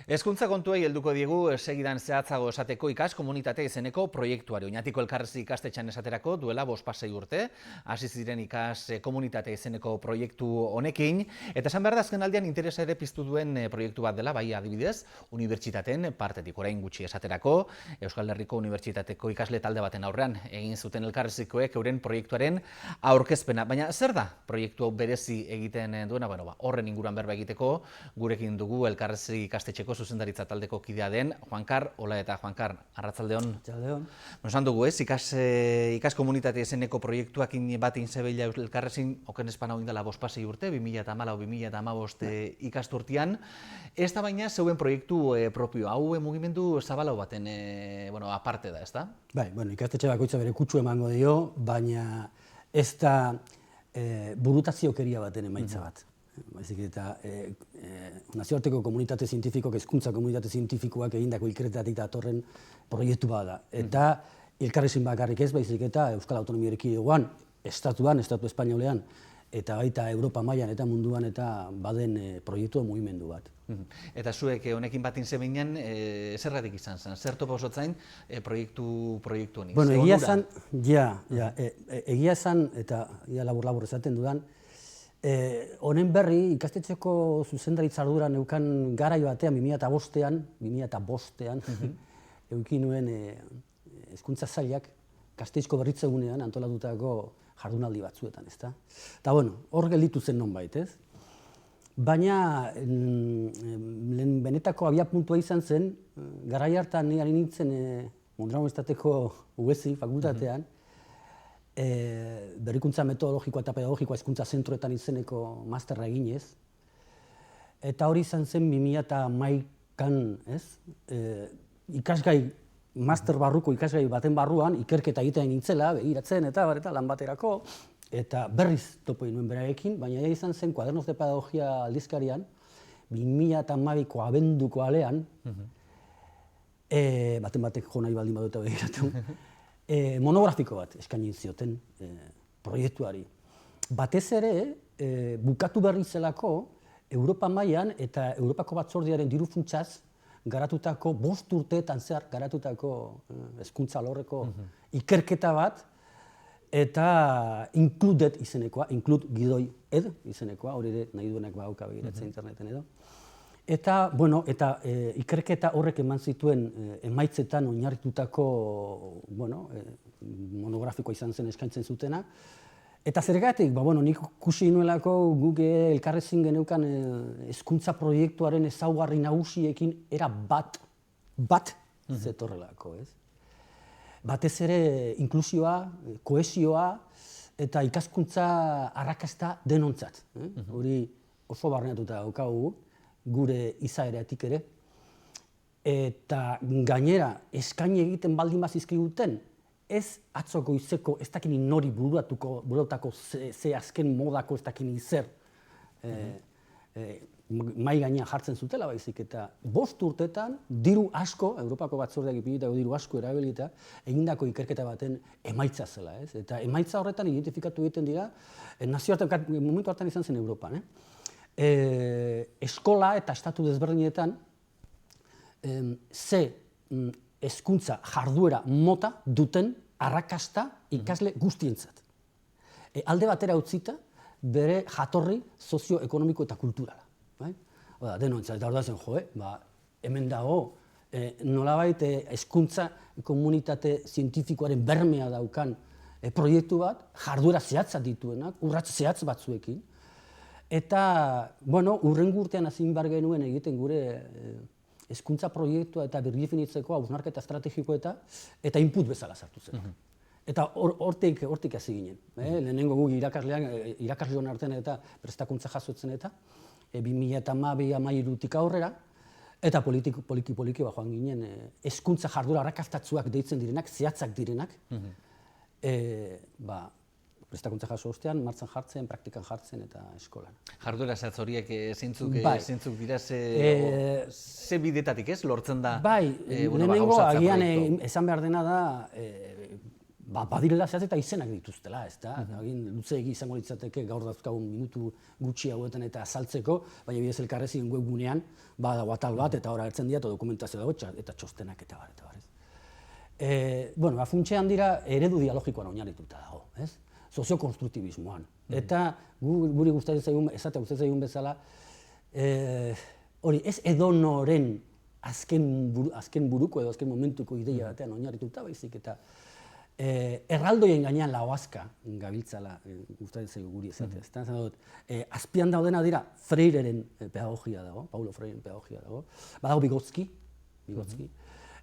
Hezkuntza kontuei helduko diegu segidan zehatzago esateko ikas komunitate izeneko proiektuari. Oñatiko elkarrezi ikastetxean esaterako duela 5-6 urte, hasi ziren ikas komunitate izeneko proiektu honekin, eta esan behar da azken aldian interesa ere piztu duen proiektu bat dela, bai adibidez, unibertsitateen partetik. Orain gutxi esaterako, Euskal Herriko Unibertsitateko ikasle talde baten aurrean egin zuten elkarrezikoek euren proiektuaren aurkezpena. Baina zer da proiektu berezi egiten duena? Horren inguruan berba egiteko gurekin dugu elkarrezi ikastetxeko zuzendaritza taldeko kidea den Juankar Ola eta Juankar, arratsaldeon. Arratsaldeon. Esan dugu, ikas komunitate izeneko proiektuakin bat inzebila elkarrezin oken espan hau indala 5-6 urte, 2014-2015 ikasturtean. Ez da baina zeuen proiektu propio, hau mugimendu zabalau baten aparte da, ez da? Bai, ikastetxe bakoitza bere kutsu emango dio, baina ez da burutaziokeria baten emaitza bat. Baizik eta nazioarteko komunitate zientifikoak, hezkuntza komunitate zientifikoak egindako ikerketatik datorren proiektu bat da. Eta elkarrezin bakarrik ez, baizik eta Euskal Autonomia Erkidegoan, estatuan, estatu espainolean, eta baita Europa mailan eta munduan eta baden proiektu mugimendu bat. Eta zuek honekin bat inzebeinan, zergatik izan zen? Zer topa osotzain proiektu honi? Bueno, egia esan, eta labur esaten dudan, honen berri ikastetxeko zuzendaritza arduran neukan garai batean 2005ean euki nuen hezkuntza sailak Gasteizko berritzegunean antolatutako jardunaldi batzuetan, ezta? Eta hor gelditu zen nonbait, ez? Baina benetako abiapuntua izan zen, garai hartan ni ari nintzen Mondragon Unibertsitateko UESI fakultatean, berrikuntza metodologikoa eta pedagogikoa hezkuntza zentroetan izeneko masterra eginez. Eta hori izan zen 2011an, ez? Ikasgai, master barruko ikasgai baten barruan, ikerketa egiten nintzela, begiratzen eta lan baterako, eta berriz topo nuen berarekin, baina izan zen Cuadernos de Pedagogia aldizkarian, 2012ko abenduko alean, batek jo nahi baldin baduta begiratu, monografiko bat eskaini zioten proiektuari. Batez ere, bukatu berri zelako, Europa mailan eta Europako Batzordearen diru funtsaz garatutako 5 urteetan zehar garatutako hezkuntza alorreko ikerketa bat, eta Included izenekoa, Include Gidoi Ed izenekoa, hori ere nahi duenak badauka begiratzen interneten edo. Eta, ikerketa horrek eman zituen emaitzetan oinarritutako monografikoa izan zen eskaintzen zutena. Eta zergatik, nik ikusi nuelako guk elkarrezin geneukan hezkuntza proiektuaren ezaugarri nagusiekin era bat zetorrelako, ez? Batez ere inklusioa, kohesioa eta ikaskuntza arrakasta denontzat. Hori oso barneatuta daukagu gure izaeratik ere, eta gainera eskaini egiten baldin bazizkiguten, ez atzoko izeko ez dakini nori burutako ze azken modako ez dakini zer mai gainean jartzen zutela baizik, eta 5 urtetan diru asko, Europako Batzordeak ipinitako diru asko erabilita, egindako ikerketa baten emaitza zela, ez? Eta emaitza horretan identifikatu egiten dira, nazioartean momentu hartan izan zen Europan, eskola eta estatu desberdinetan ze hezkuntza jarduera mota duten arrakasta ikasle guztientzat. Alde batera utzita bere jatorri sozioekonomiko eta kulturala. Denontzat, eta hor da zen, hemen dago nolabait hezkuntza komunitate zientifikoaren bermea daukan proiektu bat, jarduera zehatzak dituenak, urrats zehatz batzuekin, eta, hurrengo urtean hasi behar genuen egiten gure hezkuntza proiektua eta birdefinitzeko hausnarketa estrategiko eta input bezala sartu zen. Eta hortik hasi ginen. Lehenengo guk irakasleon artean eta prestakuntza jasotzen eta 2012-2013 aurrera, eta poliki joan ginen hezkuntza jarduera arrakastatsuak deitzen direnak, zehatzak direnak, prestakuntza jaso ostean, martxan jartzen, praktikan jartzen eta eskolan. Jarduera zehatz horiek zeintzuk dira, ze bidetatik ez lortzen da? Bai, lehenengo agian esan behar dena da, badirela zehatz eta izenak dituztela, ez da? Luzeegi izango litzateke gaur dauzkagun minutu gutxi hauetan eta azaltzeko, baina bidez elkarrezien webgunean badago atal bat eta hor agertzen dira eta dokumentazio dago eta txostenak eta bar, eta bar. Bueno, funtsean dira eredu dialogikoan oinarrituta dago, ez? Soziokonstruktibismoan. Eta guri gustatzen zaigun bezala, hori ez edonoren azken buruko edo azken momentuko ideia batean oinarrituta baizik eta erraldoien gainean laoazka gabiltzala gustatzen zaigu guri esatea. Azpian daudena dira Freireren pedagogia dago, Paulo Freiren pedagogia dago, badago Vygotsky,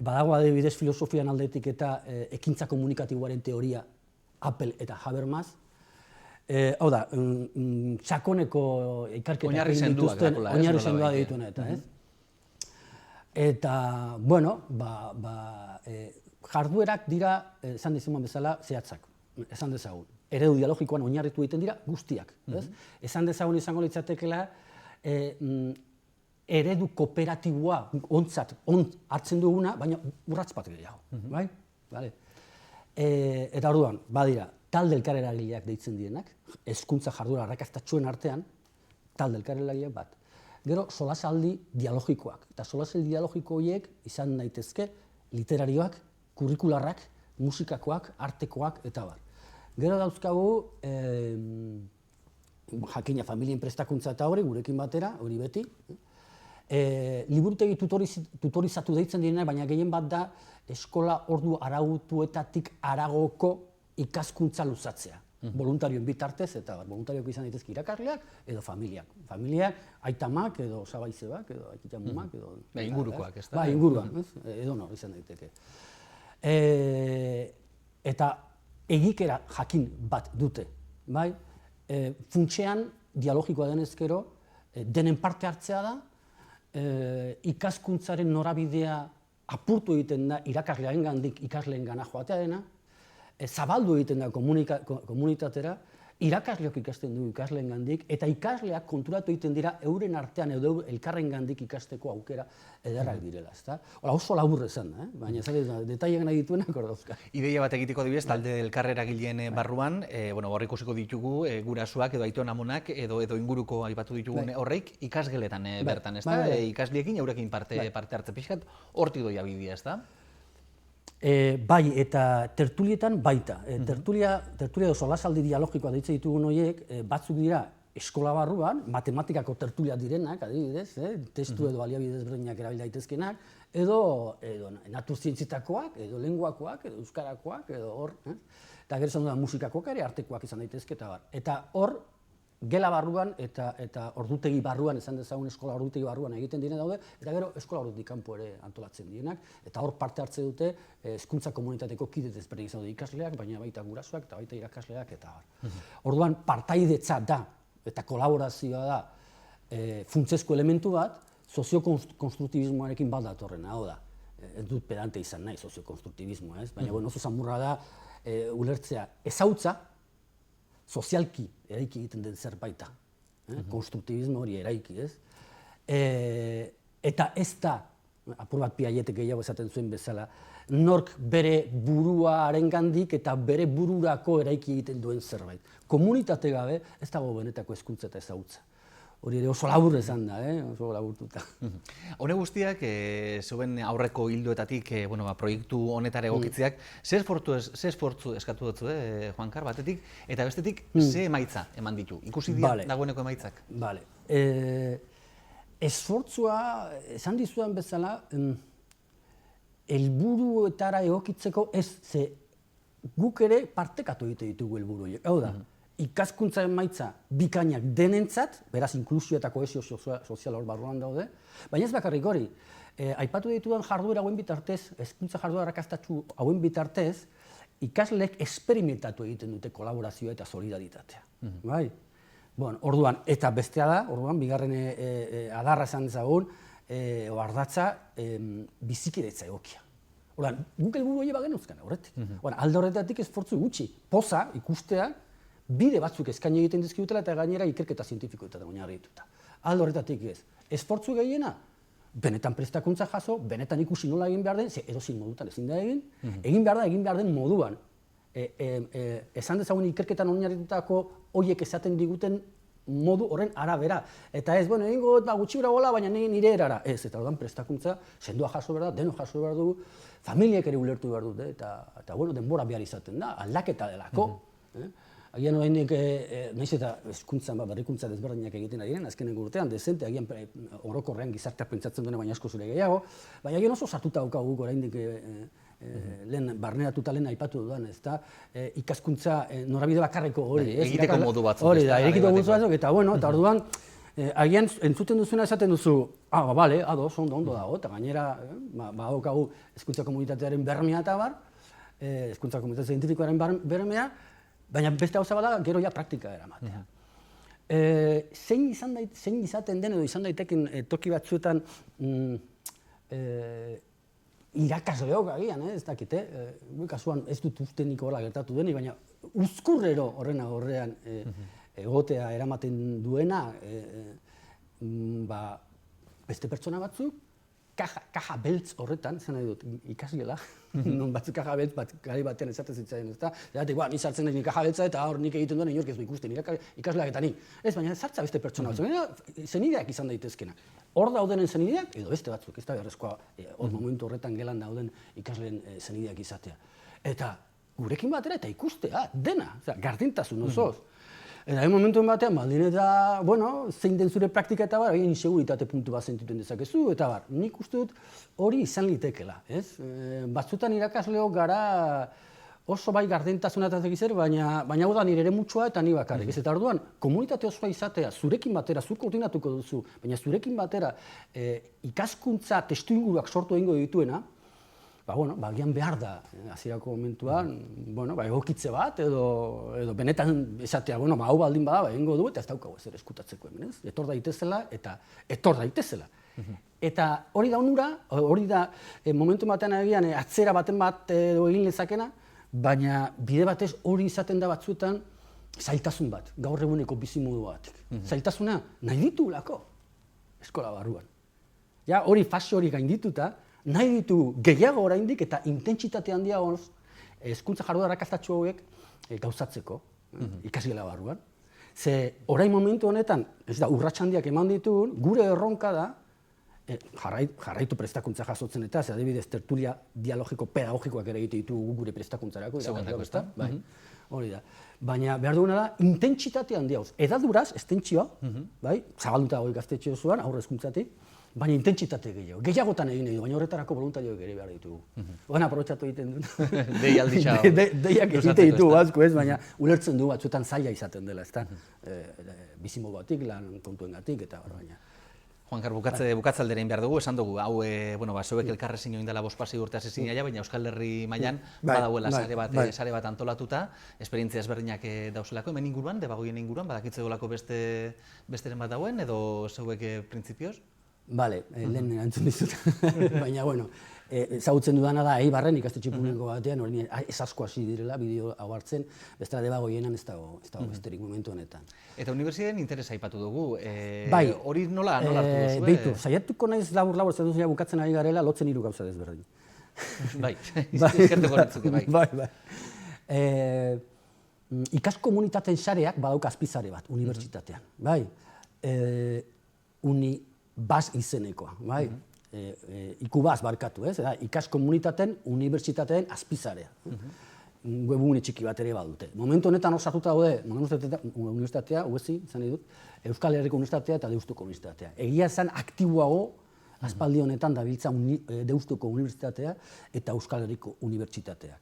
badago adibidez filosofian aldetik eta ekintza komunikatiboaren teoria Appel eta Habermas. Hau da, sakoneko ikerketak egin dituzten, oinarri sendoa dituena eta, ez? Eta, bueno, jarduerak dira, esan dizuman bezala, zehatzak, esan dezagun. Eredu dialogikoan oinarritu egiten dira guztiak, ez? Esan dezagun izango litzatekela, eredu kooperatiboa ontzat hartzen duguna, baina urrats bat gehiago, bai? Eta orduan, badira, talde elkareragileak deitzen direnak, hezkuntza jarduera arrakastatsuen artean, talde elkareragileak bat. Gero, solasaldi dialogikoak. Eta solasaldi dialogiko horiek izan daitezke literarioak, kurrikularrak, musikakoak, artekoak, eta bar. Gero dauzkagu, jakina familien prestakuntza eta hori, gurekin batera, hori beti. Liburutegi tutorizatu deitzen direnak, baina gehien bat da eskola ordu arautuetatik haragoko ikaskuntza luzatzea. Voluntarioen bitartez, eta voluntarioak izan daitezke irakasleak edo familiak. Familiak, aitamak edo sabaizebak edo aititamumak edo... Ingurukoak, ez da? Ba, inguruan, edo no, izan daiteke. Eta egikera jakin bat dute, bai? Funtsean, dialogikoa denezkero, denen parte hartzea da, ikaskuntzaren norabidea apurtu egiten da irakaslearengandik ikasleengana joatea dena, zabaldu egiten da komunitatera, irakasleok ikasten du ikasleengandik eta ikasleak konturatu egiten dira euren artean edo elkarrengandik ikasteko aukera ederrak direla, ezta? Hola, oso labur esan da, baina detaileak nahi dituenak hor dauzka. Ideia bat egiteko adibidez, talde elkarreragileen barruan, hor ikusiko ditugu gurasoak edo aiton amonak edo inguruko aipatu ditugun horreik ikasgeletan bertan, ezta? Ikasliekin eurekin parte hartze pixkat hortik doia bidea, ezta? Bai, eta tertulietan baita. Tertulia edo solasaldi dialogikoa deitzen ditugun horiek, batzuk dira eskola barruan, matematikako tertulia direnak, adibidez, testu edo baliabide ezberdinak erabil daitezkenak, edo naturzientzitakoak, edo lenguakoak, edo euskarakoak, edo hor. Eta gero esan dudan musikakoak ere artekoak izan daitezke eta bar. Eta hor, gela barruan eta ordutegi barruan, esan dezagun eskola ordutegi barruan egiten diren daude, eta gero eskola ordutik kanpo ere antolatzen direnak, eta hor parte hartze dute hezkuntza komunitateko kide ezberdinak daude ikasleak, baina baita gurasoak eta baita irakasleak eta bar. Orduan partaidetza da eta kolaborazioa da funtsezko elementu bat, soziokonstruktibismoarekin bat datorrena, hau da. Ez dut pedante izan nahi soziokonstruktibismoa, ez? Baina oso samurra da ulertzea ezautza, sozialki eraiki egiten den zerbaita. Konstruktibismo hori eraiki, ez? Eta ez da, apur bat Piagetek gehiago esaten zuen bezala, nork bere buruarengandik eta bere bururako eraiki egiten duen zerbait. Komunitate gabe ez dago benetako hezkuntza eta ezagutza. Hori ere oso labur esan da, oso laburtuta. Hone guztiak, zuen aurreko hildoetatik proiektu honetara egokitzeak, ze esfortzu eskatu dutzu, Juankar, batetik, eta bestetik, ze emaitza eman ditu? Ikusi dira dagoeneko emaitzak? Bale. Esfortzua, esan dizudan bezala, helburuetara egokitzeko ez, ze guk ere partekatu egite ditugu helburu horiek. Hau da, ikaskuntza emaitza bikainak denentzat, beraz inklusio eta kohesio sozial hor barruan daude, baina ez bakarrik hori. Aipatu ditudan jarduera hauen bitartez, hezkuntza jarduera arrakastatsu hauen bitartez, ikasleek esperimentatu egiten dute kolaborazioa eta solidaritatea. Bai? Orduan, eta bestea da, orduan, bigarren adarra esan dezagun, ardatza bizikidetza egokia. Orduan, guk helburu hori bagenuzkan horretik. Alde horretatik esfortzu gutxi, poza ikustea, bide batzuk eskaini egiten dizkigutela eta gainera ikerketa zientifikoetan oinarrituta. Alde horretatik ez. Esfortzu gehiena, benetan prestakuntza jaso, benetan ikusi nola egin behar den, ze edozein modutan ezin da egin behar den moduan. esan dezagun ikerketan oinarritutako horiek esaten diguten modu horren arabera. Eta ez, bueno, egingo gutxi gola, baina nire erara. Ez, eta orduan prestakuntza sendoa jaso behar da, denok jaso behar dugu, familiek ere ulertu behar dute, eta bueno, denbora behar izaten da, aldaketa delako. Agian oraindik nahiz eta hezkuntzan berrikuntza desberdinak egiten ari diren azkeneko urtean dezente agian orokorrean gizarteak pentsatzen duena baina asko zure gehiago, baina agian oso sartuta daukagu guk oraindik lehen barneratuta lehen aipatu dudan, ezta ikaskuntza norabide bakarreko hori, ez? Egiteko modu batzuk. Hori da, egiteko modu batzuk eta bueno, eta orduan agian entzuten duzuna esaten duzu, bale, ados, ondo dago, eta gainera badaukagu hezkuntza komunitatearen bermea eta bar, hezkuntza komunitate zientifikoaren bermea, baina beste gauza bada, gero ja praktika eramatea. Zein izaten den edo izan daiteken toki batzuetan irakasleok agian, ez dakite, kasuan ez dut uste nik horrela gertatu denik, baina uzkurrero horren aurrean egotea eramaten duena beste pertsona batzuk, kaja beltz horretan, zen nahi dut, ikasle da, non batzuk kaja beltz bat gari batean esaten zitzaidan, ezta? Zeratik, ni sartzen nahi kaja beltza eta hor nik egiten duen inork ez du ikusten, ikasleak eta nik. Ez, baina sartza beste pertsona batzuk, zenideak izan daitezkenak. Hor daudenen zenideak, edo beste batzuk, ez da beharrezkoa, hor momentu horretan gelan dauden ikasleen zenideak izatea. Eta gurekin batera eta ikustea, dena, gardintasun osoz. Eta momentuen batean, baldin eta, bueno, zein den zure praktika eta bar, egin inseguritate puntu bat sentiten dezakezu, eta bar, nik uste dut hori izan litekela, ez? Batzutan irakasleok gara oso bai gardentasuna eta zekizer, baina hau da nire eremutxoa eta ni bakarrik, ez? Eta orduan, komunitate osoa izatea, zurekin batera, zuk koordinatuko duzu, baina zurekin batera ikaskuntza testuinguruak sortu egingo dituena, agian behar da, hasierako momentuan, egokitze bat, edo benetan esatea, hau baldin bada, egingo du, eta ez daukagu ezer eskutatzeko hemen, ez? Etor daitezela, eta etor daitezela. Eta hori da onura, hori da momentu batean agian atzera baten bat edo egin lezakena, baina bide batez hori izaten da batzuetan zailtasun bat, gaur eguneko bizimodu batik. Zailtasuna nahi ditugulako eskola barruan. Ja, hori fase hori gaindituta, nahi ditu gehiago oraindik eta intentsitate handiagoz hezkuntza jarduera arrakastatsu hauek gauzatzeko ikasgela barruan. Ze orain momentu honetan, ez da urrats handiak eman ditugun, gure erronka da jarraitu prestakuntza jasotzen eta, ze adibidez tertulia dialogiko pedagogikoak ere egite ditugu gure prestakuntzarako. Bai, hori da. Baina behar duguna da intentsitate handiagoz. Edaduraz, estentsioa, bai, zabalduta goi gaztetxe osoan, aurre hezkuntzatik, baina intentsitate gehiago. Gehiagotan egin nahi du, baina horretarako voluntarioak ere behar ditugu. Baina aprobetxatu egiten dut. Deialdi txau. Deiak egite ditugu asko ez, baina ulertzen du batzuetan zaila izaten dela, ezta? Bizimoduatik, lan kontuengatik eta baina. Juankar, bukatzaldera egin behar dugu, esan dugu, hau, zeuek elkarrezin join dela 5 urte hasi zinen, baina Euskal Herri mailan badauela sare bat antolatuta, esperientzia ezberdinak dauzelako, hemen inguruan, Debagoien inguruan, badakitzeolako besteren bat dauen, edo zeuek printzipioz? Bale, lehen erantzun dizut, baina, bueno, ezagutzen dudana da, Eibarren ikastetxe publiko batean, hori ez asko hasi direla, bideo hau hartzen, bestela Debagoienan ez dago besterik momentu honetan. Eta unibertsitateen interesa aipatu dugu, hori nola hartu duzu? Beitu, saiatuko naiz labur, ez dut bukatzen ari garela, lotzen 3 gauza desberdin. Bai, eskertuko netzuke, bai. Bai. Ikas komunitateen sareak badauka azpizare bat, unibertsitatean, bai. Unibaz izenekoa, bai. Ikubaz barkatu, ez? Ikas komunitateen unibertsitateen azpizarea. Webgune txiki bat ere badute. Momentu honetan osatuta daude, unibertsitatea, UESI, izan nahi dut, Euskal Herriko Unibertsitatea eta Deustuko Unibertsitatea. Egia esan aktiboago, aspaldi honetan dabiltza Deustuko Unibertsitatea eta Euskal Herriko Unibertsitatea.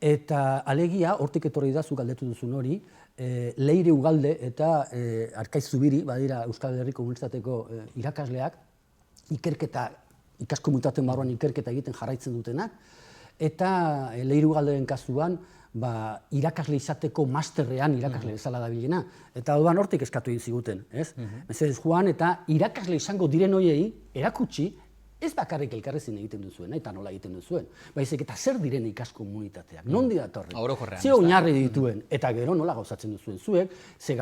Eta alegia, hortik etorri da, zuk galdetu duzun hori, Leire Ugalde eta Arkaiz Zubiri, badira Euskal Herriko Unibertsitateko irakasleak, ikas komunitateen barruan ikerketa egiten jarraitzen dutenak, eta Leire Ugalderen kasuan, irakasle izateko masterrean irakasle bezala dabilena. Eta orduan hortik eskatu egin ziguten, ez? Mesedez joan eta irakasle izango diren horiei erakutsi Ez bakarrik elkarrezin egiten duzuen, eta nola egiten duzuen. Baizik eta zer diren ikas komunitateak, nondi datorren. Orokorrean, Ze oinarri dituen, eta gero nola gauzatzen duzuen zuek, ze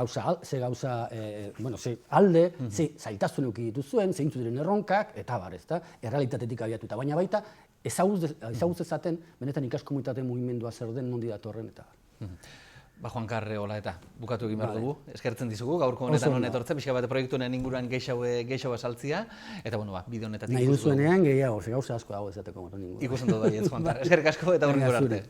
alde, ze zailtasun eduki dituzuen, zeintzu diren erronkak, eta bar, ezta, errealitatetik abiatuta. Baina baita, ezaguz ezaten, benetan ikas komunitate mugimendua zer den, nondi datorren, eta bar. Juan Karre, hola eta bukatu egin behar dugu, eskertzen dizugu, gaurko honetan honetortze, pixka bat proiektu honen inguruan gehiago saltzia, eta bide honetatik nahi duzuenean gehiago, gauza asko dago ezateko. Ikusten dut Juan Karre, eskerrik asko eta horrengo arte.